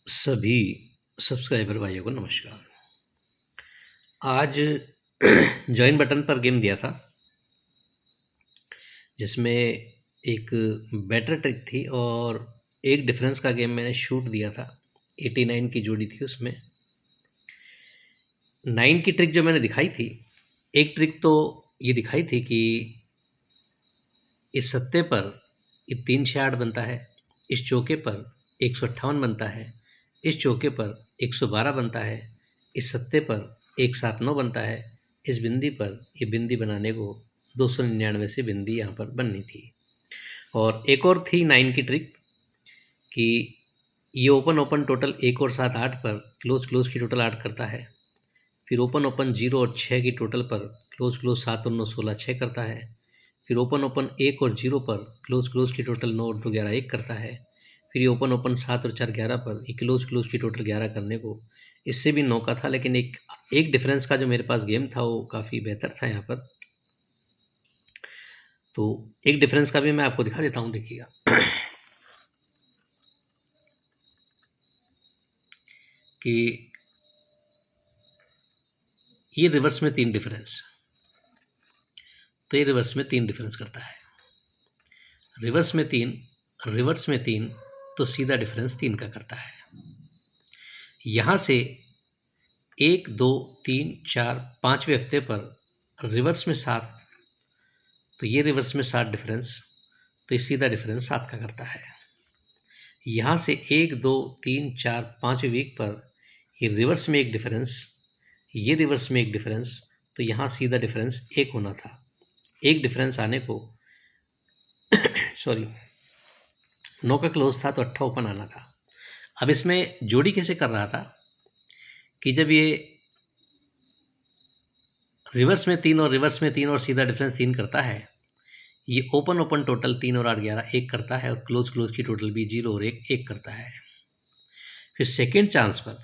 सभी सब्सक्राइबर भाइयों को नमस्कार। आज जॉइन बटन पर गेम दिया था जिसमें एक बेटर ट्रिक थी और एक डिफरेंस का गेम मैंने शूट दिया था। 89 की जोड़ी थी, उसमें 9 की ट्रिक जो मैंने दिखाई थी, एक ट्रिक तो ये दिखाई थी कि इस सत्ते पर ये 368 बनता है, इस चौके पर 158 बनता है, इस चौके पर 112 बनता है, इस सत्ते पर 179 बनता है, इस बिंदी पर ये बिंदी बनाने को 299 से बिंदी यहाँ पर बननी थी। और एक और थी 9 की ट्रिक कि ये ओपन ओपन टोटल 1 और 7 8 पर क्लोज क्लोज की टोटल 8 करता है, फिर ओपन ओपन 0 और 6 की टोटल पर क्लोज क्लोज 7 और 9 16 6 करता है, फिर ओपन ओपन 1 और 0 पर क्लोज क्लोज की टोटल 9 और 2 11 1 करता है, फिर ये ओपन ओपन 7 और 4 11 पर ये क्लोज क्लोज की टोटल 11 करने को इससे भी 9 का था। लेकिन एक डिफरेंस का जो मेरे पास गेम था वो काफ़ी बेहतर था यहाँ पर, तो एक डिफरेंस का भी मैं आपको दिखा देता हूँ। देखिएगा कि ये रिवर्स में 3 डिफरेंस, तो ये रिवर्स में 3 डिफरेंस करता है। रिवर्स में 3 तो सीधा डिफरेंस 3 का करता है। यहाँ से 1 2 3 4 5वें हफ्ते पर रिवर्स में 7, तो ये रिवर्स में 7 डिफरेंस, तो ये सीधा डिफरेंस 7 का करता है। यहाँ से 1 2 3 4 5वें वीक पर ये रिवर्स में एक डिफरेंस, ये रिवर्स में एक डिफरेंस, तो यहाँ सीधा डिफरेंस 1 होना था। एक डिफरेंस आने को सॉरी 9 का क्लोज था तो 8 ओपन आना था। अब इसमें जोड़ी कैसे कर रहा था कि जब ये रिवर्स में 3 और रिवर्स में 3 और सीधा डिफरेंस 3 करता है, ये ओपन ओपन टोटल 3 और 8 11 1 करता है, और क्लोज क्लोज की टोटल भी 0 और 1 1 करता है। फिर सेकेंड चांस पर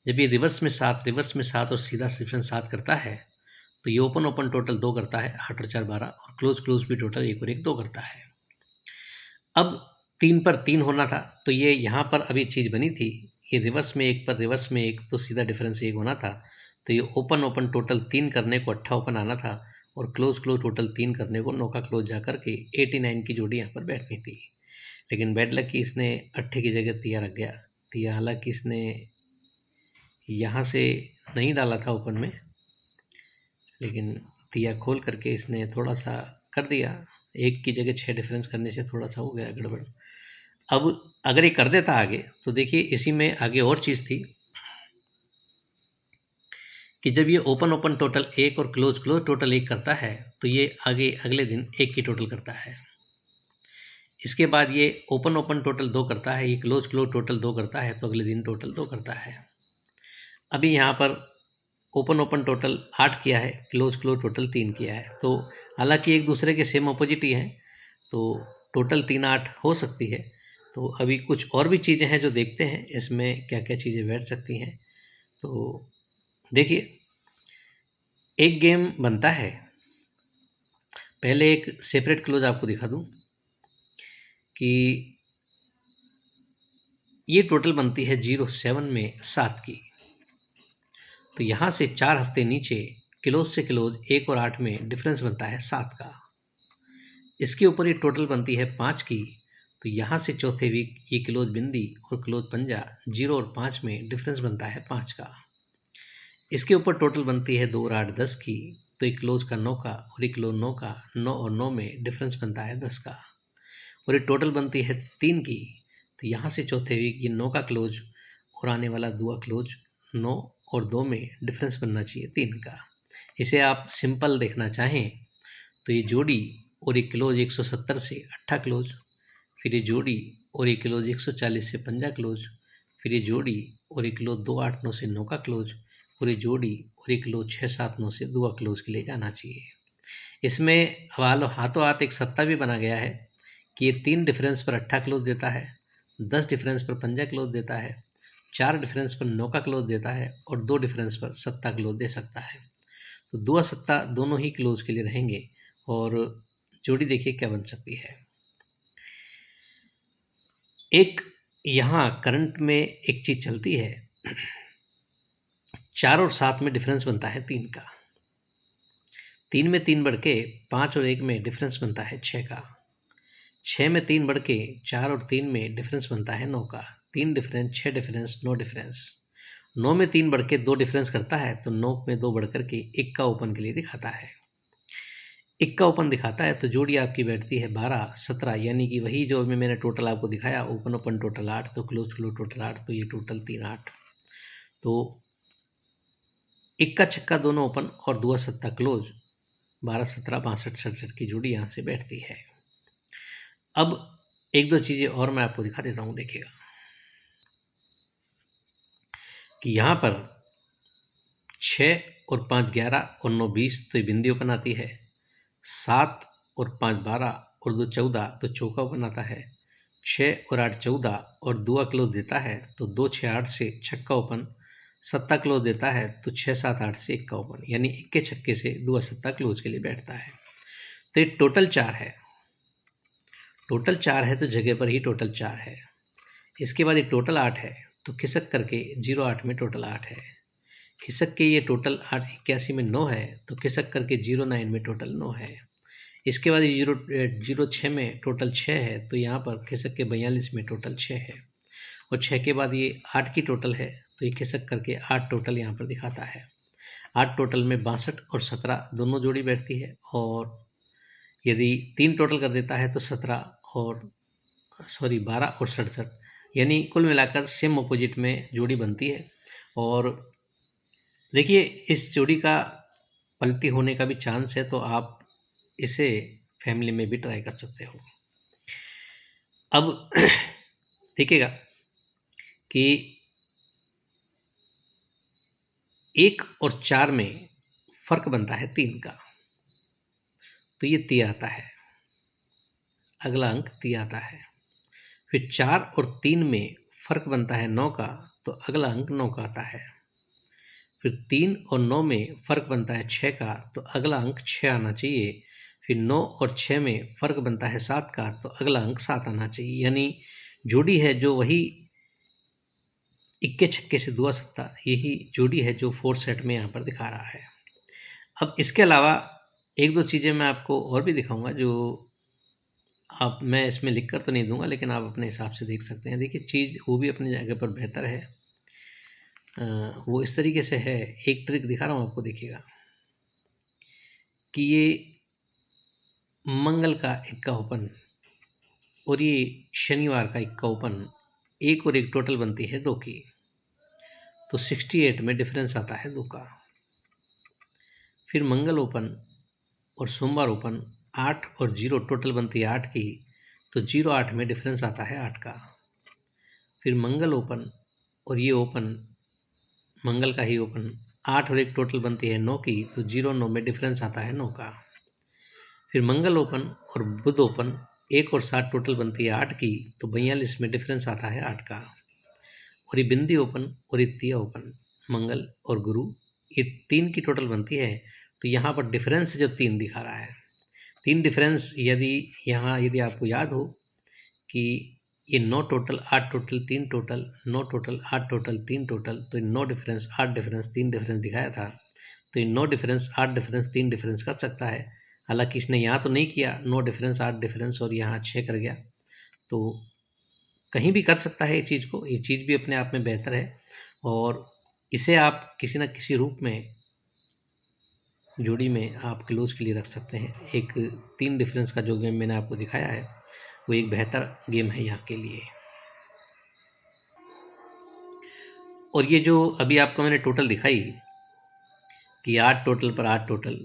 जब ये रिवर्स में 7 और सीधा डिफरेंस 7 करता है, तो ये ओपन ओपन टोटल 2 करता है, 8 और 4 12, और क्लोज क्लोज भी टोटल 1 और 1 2 करता है। अब 3 पर 3 होना था, तो ये यहाँ पर अभी चीज़ बनी थी, ये रिवर्स में 1 पर रिवर्स में 1, तो सीधा डिफरेंस 1 होना था, तो ये ओपन ओपन टोटल 3 करने को 8 ओपन आना था, और क्लोज क्लोज टोटल 3 करने को 9 का क्लोज जा करके 89 की जोड़ी यहाँ पर बैठनी थी। लेकिन बैड लक की इसने 8 की जगह तिया रख गया। तिया हालांकि इसने यहाँ से नहीं डाला था ओपन में, लेकिन तिया खोल करके इसने थोड़ा सा कर दिया, 1 की जगह 6 डिफरेंस करने से थोड़ा सा हो गया गड़बड़। अब अगर ये कर देता आगे, तो देखिए इसी में आगे और चीज़ थी कि जब ये ओपन ओपन टोटल 1 और क्लोज क्लोज टोटल 1 करता है, तो ये आगे अगले दिन 1 की टोटल करता है। इसके बाद ये ओपन ओपन टोटल 2 करता है, ये क्लोज क्लोज टोटल 2 करता है, तो अगले दिन टोटल 2 करता है। अभी यहाँ पर ओपन ओपन टोटल 8 किया है, क्लोज क्लोज टोटल 3 किया है, तो हालांकि एक दूसरे के सेम अपोजिट ही हैं, तो टोटल 3 8 हो सकती है। तो अभी कुछ और भी चीज़ें हैं जो देखते हैं इसमें क्या क्या चीज़ें बैठ सकती हैं। तो देखिए, एक गेम बनता है, पहले एक सेपरेट क्लोज आपको दिखा दूं कि ये टोटल बनती है 07 में 7 की, तो यहाँ से 4 हफ्ते नीचे क्लोज से क्लोज 1 और 8 में डिफरेंस बनता है 7 का। इसके ऊपर ये टोटल बनती है 5 की, तो यहाँ से चौथे वीक ये क्लोज बिंदी और क्लोज पंजा 0 और 5 में डिफरेंस बनता है 5 का। इसके ऊपर टोटल बनती है 2 और 8 10 की, तो एक क्लोज का 9 का और एक क्लोज 9 का, 9 और 9 में डिफरेंस बनता है 10 का। और ये टोटल बनती है 3 की, तो यहाँ से चौथे वीक ये 9 का क्लोज और आने वाला दुआ क्लोज 9 और 2 में डिफरेंस बनना चाहिए 3 का। इसे आप सिंपल देखना चाहें तो ये जोड़ी और एक क्लोज 170 से 8 क्लोज, फिर ये जोड़ी और एक क्लोज 140 से 5 क्लोज, फिर ये जोड़ी और एक क्लोज 2 8 9 से 9 का क्लोज, और ये जोड़ी और एक क्लोज 6 7 9 से 2 क्लोज के लिए जाना चाहिए। इसमें हाथों हाथ एक सत्ता भी बना गया है कि ये 3 डिफरेंस पर 8 क्लोज देता है, 10 डिफरेंस पर 5 क्लोज देता है, 4 डिफरेंस पर 9 का क्लोज देता है, और 2 डिफरेंस पर 7 क्लोज दे सकता है। तो 2 7 दोनों ही क्लोज के लिए रहेंगे, और जोड़ी देखिए क्या बन सकती है। एक यहाँ करंट में एक चीज़ चलती है, 4 और 7 में डिफरेंस बनता है 3 का, 3 में 3 बढ़ के 5 और 1 में डिफरेंस बनता है 6 का, 6 में 3 बढ़ के 4 और 3 में डिफरेंस बनता है 9 का, 3 डिफरेंस 6 डिफरेंस 9 डिफरेंस, 9 में 3 बढ़ के 2 डिफरेंस करता है तो 9 में 2 बढ़ कर के 1 का ओपन के लिए दिखाता है। 1 का ओपन दिखाता है तो जोड़ी आपकी बैठती है 12 17, यानी कि वही जो अभी मैंने टोटल आपको दिखाया, ओपन ओपन टोटल 8, तो क्लोज क्लोज टोटल 8, तो ये टोटल 3 8। तो 1 का छक्का दोनों ओपन और 2 सत्ता क्लोज, 12 17 62 67 की जोड़ी यहाँ से बैठती है। अब एक दो चीज़ें और मैं आपको दिखा देता हूँ, देखिएगा कि यहाँ पर 6 और 5 11 और 9 20, तो ये बिंदी ओपन आती है। 7 और 5 12 और 2 14, तो चौका ओपन आता है। 6 और 8 14 और 2 क्लोज देता है तो 2 6 8 से छक्का ओपन, 7 क्लोज देता है तो 6 7 8 से 1 का ओपन, यानी 1 के छक्के से 2 7 क्लोज के लिए बैठता है। तो ये टोटल 4 है, टोटल 4 है तो जगह पर ही टोटल 4 है। इसके बाद ये टोटल 8 है, तो खिसक करके 0 8 में टोटल 8 है। खिसक के ये टोटल 8 81 में 9 है, तो खिसक करके 0 9 में टोटल 9 है। इसके बाद 0 6 में टोटल 6 है, तो यहाँ पर खिसक के 42 में टोटल 6 है। और 6 के बाद ये 8 की टोटल है, तो ये खिसक करके 8 टोटल यहाँ पर दिखाता है। 8 टोटल में 62 और 17 दोनों जोड़ी बैठती है, और यदि 3 टोटल कर देता है तो 12 और 67, यानी कुल मिलाकर सेम अपोजिट में जोड़ी बनती है। और देखिए इस जोड़ी का पलटी होने का भी चांस है, तो आप इसे फैमिली में भी ट्राई कर सकते हो। अब देखिएगा कि 1 और 4 में फर्क बनता है 3 का, तो ये 3 आता है, अगला अंक 3 आता है। फिर 4 और 3 में फर्क बनता है 9 का, तो अगला अंक 9 का आता है। फिर 3 और 9 में फर्क बनता है 6 का, तो अगला अंक 6 आना चाहिए। फिर 9 और 6 में फर्क बनता है 7 का, तो अगला अंक 7 आना चाहिए। यानी जोड़ी है जो वही इक्के छक्के से 2 सत्ता, यही जोड़ी है जो 4 सेट में यहाँ पर दिखा रहा है। अब इसके अलावा एक दो चीज़ें मैं आपको और भी दिखाऊंगा, जो आप, मैं इसमें लिख कर तो नहीं दूंगा, लेकिन आप अपने हिसाब से देख सकते हैं। देखिए चीज़ वो भी अपनी जगह पर बेहतर है। वो इस तरीके से है, एक ट्रिक दिखा रहा हूँ आपको, देखिएगा कि ये मंगल का इक्का ओपन और ये शनिवार का इक्का ओपन, 1 और 1 टोटल बनती है 2 की, तो 68 में डिफरेंस आता है 2 का। फिर मंगल ओपन और सोमवार ओपन, 8 और 0 टोटल बनती है 8 की, तो 0 8 में डिफरेंस आता है 8 का। फिर मंगल ओपन और ये ओपन, मंगल का ही ओपन, 8 और 1 टोटल बनती है 9 की, तो 0 9 में डिफरेंस आता है 9 का। फिर मंगल ओपन और बुध ओपन, 1 और 7 टोटल बनती है 8 की, तो 42 में डिफरेंस आता है 8 का। और ये बिंदी ओपन और ये तिया ओपन, मंगल और गुरु, ये 3 की टोटल बनती है, तो यहाँ पर डिफरेंस जो 3 दिखा रहा है, 3 डिफरेंस, यदि आपको याद हो कि ये 9 total 8 total 3 total 9 total 8 total 3 total, तो 9 डिफरेंस 8 डिफरेंस 3 डिफरेंस दिखाया था। तो ये 9 डिफरेंस 8 डिफरेंस 3 डिफरेंस कर सकता है। हालांकि इसने यहाँ तो नहीं किया, 9 डिफरेंस 8 डिफरेंस और यहाँ 6 कर गया, तो कहीं भी कर सकता है ये चीज़ को, ये चीज़ भी अपने आप में बेहतर है। और इसे आप किसी न किसी रूप में जोड़ी में आप क्लोज के लिए रख सकते हैं। एक 3 डिफरेंस का जो गेम मैंने आपको दिखाया है, वो एक बेहतर गेम है यहाँ के लिए। और ये जो अभी आपको मैंने टोटल दिखाई कि 8 टोटल पर 8 टोटल,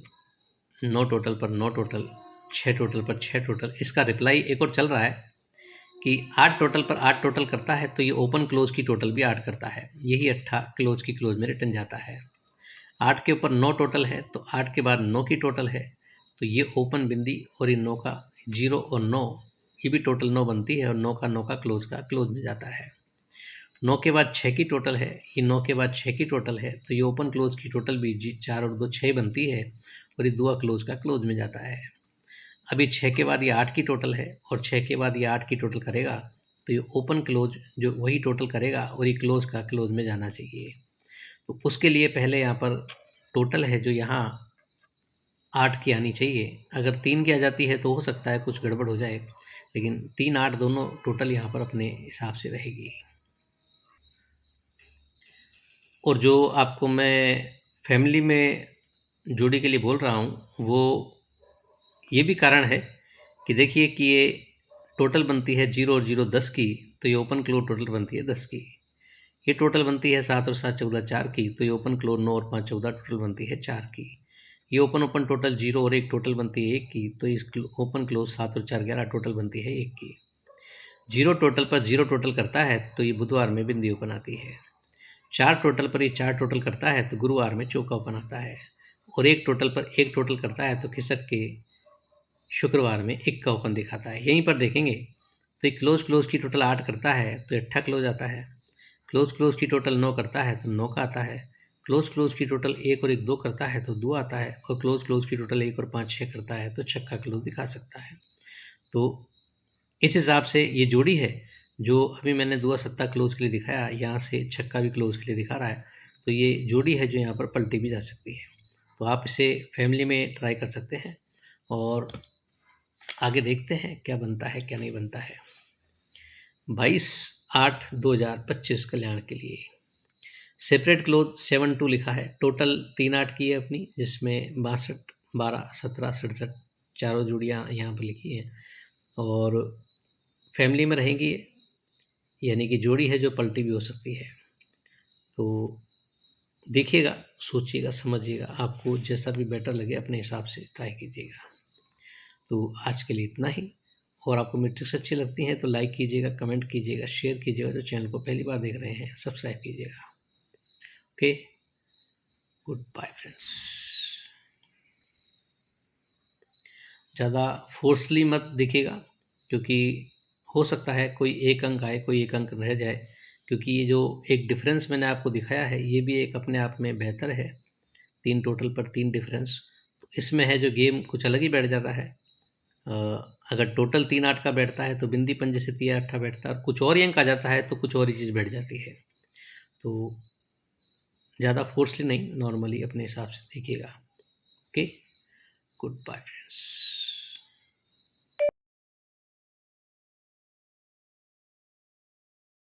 9 टोटल पर 9 टोटल, 6 टोटल पर 6 टोटल, इसका रिप्लाई एक और चल रहा है कि 8 टोटल पर 8 टोटल करता है, तो ये ओपन क्लोज की टोटल भी 8 करता है, यही 8 क्लोज की क्लोज में रिटर्न जाता है। 8 के ऊपर 9 टोटल है, तो 8 के बाद 9 की टोटल है, तो ये ओपन बिंदी और ये 9 का 0 और 9, ये भी टोटल 9 बनती है, और 9 का क्लोज में जाता है। 9 के बाद 6 की टोटल है, ये 9 के बाद 6 की टोटल है, तो ये ओपन क्लोज की टोटल भी 4 और 2 6 बनती है, और ये 2 क्लोज में जाता है। अभी 6 के बाद ये 8 की टोटल है, और 6 के बाद ये 8 की टोटल करेगा, तो ये ओपन क्लोज जो वही टोटल करेगा और ये क्लोज का क्लोज में जाना चाहिए। तो उसके लिए पहले यहाँ पर टोटल है जो यहाँ 8 की आनी चाहिए। अगर 3 की आ जाती है तो हो सकता है कुछ गड़बड़ हो जाए, लेकिन 3 8 दोनों टोटल यहाँ पर अपने हिसाब से रहेगी। और जो आपको मैं फैमिली में जोड़ी के लिए बोल रहा हूँ वो ये भी कारण है कि देखिए कि ये टोटल बनती है 0 और 0 10 की, तो ये ओपन क्लोज टोटल बनती है 10 की। ये टोटल बनती है 7 और 7 14 4 की, तो ये ओपन क्लोज 9 और 5 14 टोटल बनती है 4 की। ये ओपन ओपन टोटल 0 और 1 टोटल बनती है 1 की, तो इस ओपन क्लोज 7 और 4 11 टोटल बनती है 1 की। 0 टोटल पर 0 टोटल करता है तो ये बुधवार में बिंदी ओपन आती है। 4 टोटल पर ये 4 टोटल करता है तो गुरुवार में चौका ओपन आता है। और 1 टोटल पर 1 टोटल करता है तो खिसक के शुक्रवार में 1 का ओपन दिखाता है। यहीं पर देखेंगे तो ये क्लोज क्लोज की टोटल 8 करता है तो 8 क्लोज आता है। क्लोज क्लोज की टोटल 9 करता है तो 9 का आता है। क्लोज क्लोज की टोटल 1 और 1 2 करता है तो 2 आता है। और क्लोज क्लोज की टोटल 1 और 5 6 करता है तो छक्का क्लोज दिखा सकता है। तो इस हिसाब से ये जोड़ी है जो अभी मैंने दुआ सत्ता क्लोज के लिए दिखाया, यहाँ से छक्का भी क्लोज के लिए दिखा रहा है, तो ये जोड़ी है जो यहाँ पर पलटी भी जा सकती है। तो आप इसे फैमिली में ट्राई कर सकते हैं और आगे देखते हैं क्या बनता है क्या नहीं बनता है। 22/8/2025 कल्याण के लिए सेपरेट क्लोज 7-2 लिखा है। टोटल 3 8 की है अपनी, जिसमें 62 12 17 67 चारों जोड़ियाँ यहाँ पर लिखी हैं और फैमिली में रहेंगी, यानी कि जोड़ी है जो पलटी भी हो सकती है। तो देखिएगा, सोचिएगा, समझिएगा, आपको जैसा भी बेटर लगे अपने हिसाब से ट्राई कीजिएगा। तो आज के लिए इतना ही। और आपको मेरी ट्रिक्स अच्छी लगती हैं तो लाइक कीजिएगा, कमेंट कीजिएगा, शेयर कीजिएगा। जो चैनल को पहली बार देख रहे हैं सब्सक्राइब कीजिएगा। Okay, good bye friends. ज़्यादा फोर्सली मत देखिएगा, क्योंकि हो सकता है कोई एक अंक आए, कोई एक अंक रह जाए, क्योंकि ये जो एक डिफरेंस मैंने आपको दिखाया है ये भी एक अपने आप में बेहतर है। 3 टोटल पर 3 डिफरेंस, तो इसमें है जो गेम कुछ अलग ही बैठ जाता है। अगर टोटल 3 8 का बैठता है तो बिंदी पंजे से 3 8 बैठता है, और कुछ और ही अंक आ जाता है तो कुछ और ही चीज़ बैठ जाती है। तो ज़्यादा फोर्सली नहीं, नॉर्मली अपने हिसाब से देखिएगा। Okay, good bye friends.